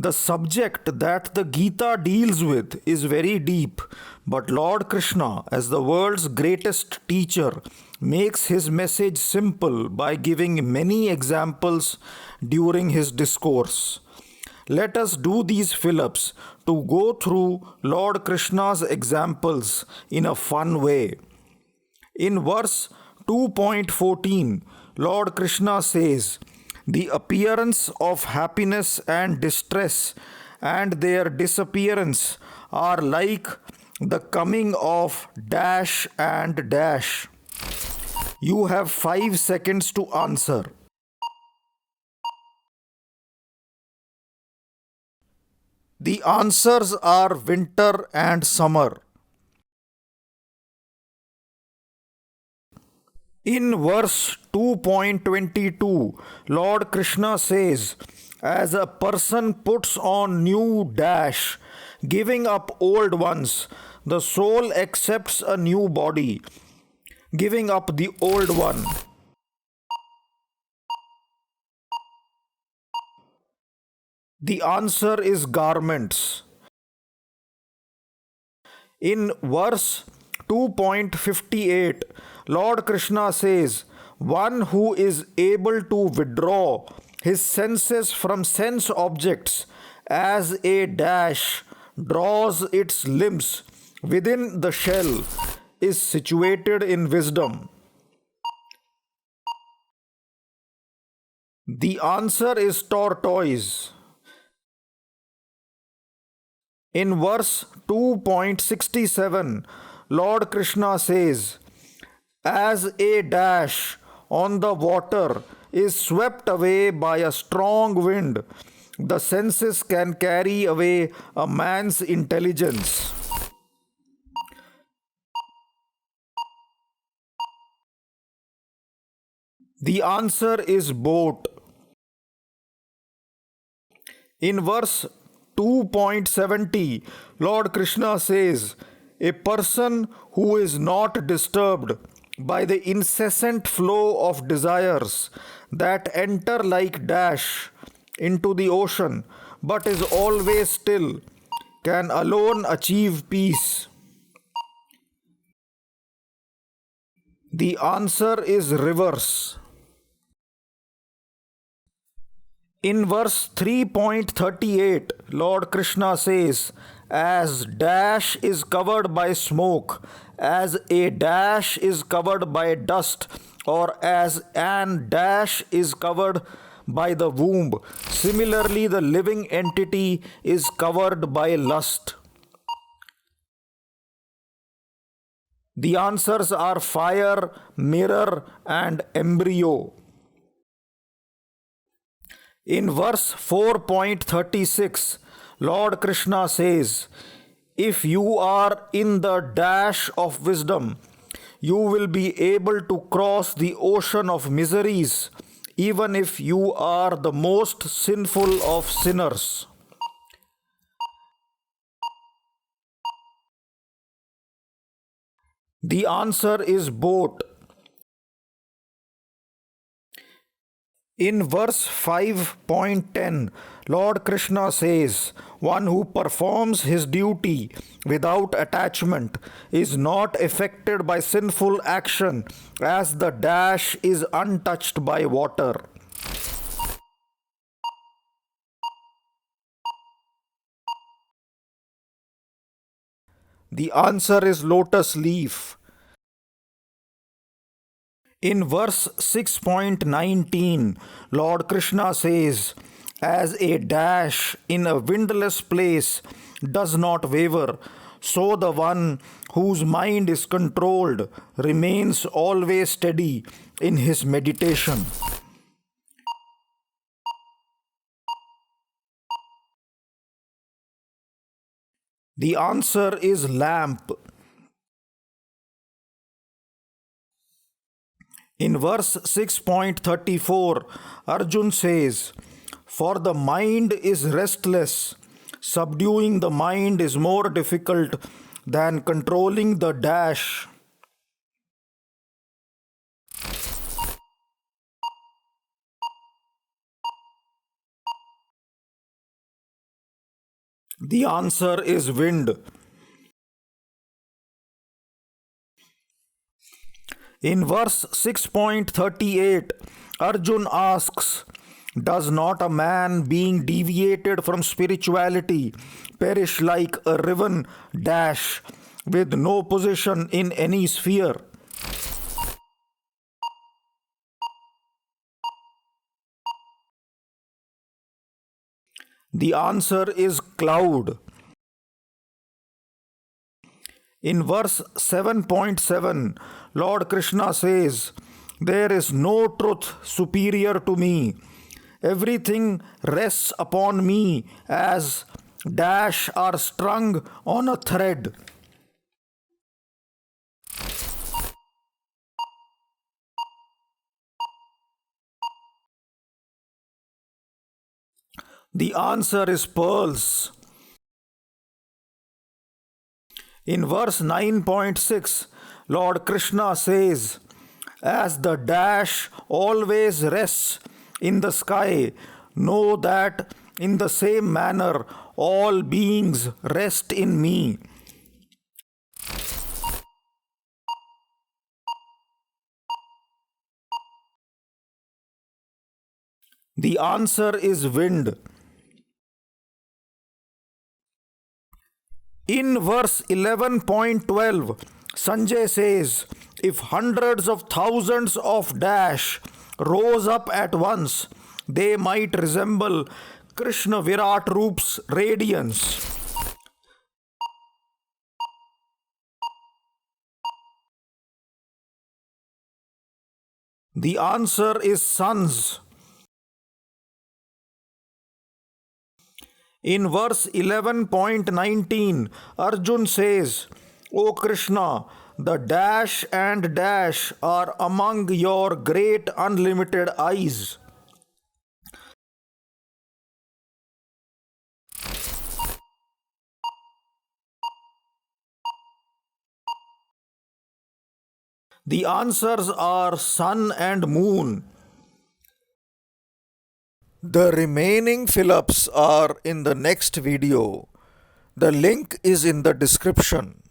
The subject that the Gita deals with is very deep, but Lord Krishna, as the world's greatest teacher, makes his message simple by giving many examples during his discourse. Let us do these fill-ups to go through Lord Krishna's examples in a fun way. In verse 2.14, Lord Krishna says, "The appearance of happiness and distress and their disappearance are like the coming of dash and dash." You have 5 seconds to answer. The answers are winter and summer. In verse 2.22, Lord Krishna says, "As a person puts on new dash, giving up old ones, the soul accepts a new body, giving up the old one." The answer is garments. In verse 2.58, Lord Krishna says, "One who is able to withdraw his senses from sense objects as a dash draws its limbs within the shell is situated in wisdom." The answer is tortoise. In verse 2.67, Lord Krishna says, "As a dash on the water is swept away by a strong wind, the senses can carry away a man's intelligence." The answer is boat. In verse 2.70, Lord Krishna says, "A person who is not disturbed by the incessant flow of desires that enter like dash into the ocean but is always still can alone achieve peace." The answer is reverse. In verse 3.38, Lord Krishna says, "As dash is covered by smoke, as a dash is covered by dust, or as an dash is covered by the womb, similarly the living entity is covered by lust." The answers are fire, mirror, and embryo. In verse 4.36, Lord Krishna says, "If you are in the dash of wisdom, you will be able to cross the ocean of miseries, even if you are the most sinful of sinners." The answer is boat. In verse 5.10, Lord Krishna says, "One who performs his duty without attachment is not affected by sinful action, as the dash is untouched by water." The answer is lotus leaf. In verse 6.19, Lord Krishna says, "As a dash in a windless place does not waver, so the one whose mind is controlled remains always steady in his meditation." The answer is lamp. In verse 6.34, Arjun says, "For the mind is restless. Subduing the mind is more difficult than controlling the dash." The answer is wind. In verse 6.38, Arjun asks, does not a man being deviated from spirituality perish like a riven dash with no position in any sphere? The answer is cloud. In verse 7.7, Lord Krishna says, there is no truth superior to me. Everything rests upon me as dash are strung on a thread. The answer is pearls. In verse 9.6, Lord Krishna says, as the dash always rests in the sky, know that in the same manner all beings rest in me. The answer is wind. In verse 11.12, Sanjay says, if hundreds of thousands of dash rose up at once, they might resemble Krishna Virat Roop's radiance. The answer is suns. In verse 11.19, Arjun says, O Krishna, the dash and dash are among your great unlimited eyes. The answers are sun and moon. The remaining fill-ups are in the next video. The link is in the description.